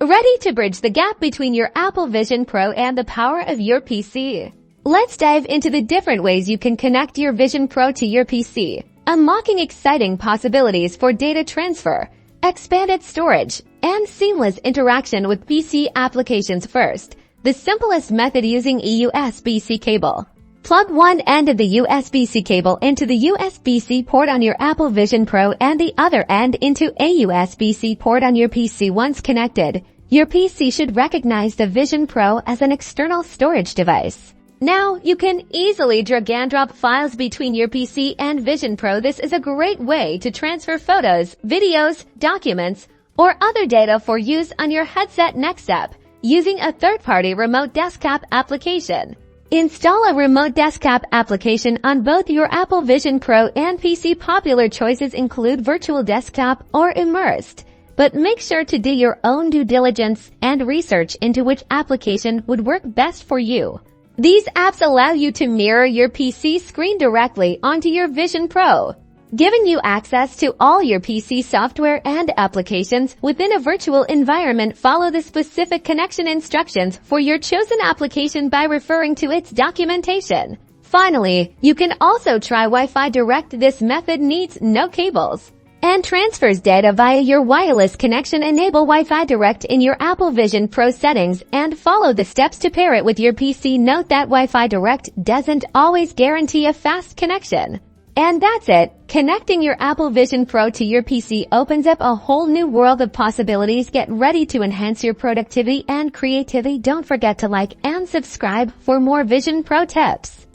Ready to bridge the gap between your Apple Vision Pro and the power of your PC? Let's dive into the different ways you can connect your Vision Pro to your PC, unlocking exciting possibilities for data transfer, expanded storage, and seamless interaction with PC applications. First, the simplest method using a USB-C cable. Plug one end of the USB-C cable into the USB-C port on your Apple Vision Pro and the other end into a USB-C port on your PC. Once connected, your PC should recognize the Vision Pro as an external storage device. Now, you can easily drag and drop files between your PC and Vision Pro. This is a great way to transfer photos, videos, documents, or other data for use on your headset. Next step, using a third-party remote desktop application. Install a remote desktop application on both your Apple Vision Pro and PC. Popular choices include Virtual Desktop or Immersed, but make sure to do your own due diligence and research into which application would work best for you. These apps allow you to mirror your PC screen directly onto your Vision Pro, giving you access to all your PC software and applications within a virtual environment. Follow the specific connection instructions for your chosen application by referring to its documentation. Finally, you can also try Wi-Fi Direct. This method needs no cables and transfers data via your wireless connection. Enable Wi-Fi Direct in your Apple Vision Pro settings and follow the steps to pair it with your PC. Note that Wi-Fi Direct doesn't always guarantee a fast connection. And that's it. Connecting your Apple Vision Pro to your PC opens up a whole new world of possibilities. Get ready to enhance your productivity and creativity. Don't forget to like and subscribe for more Vision Pro tips.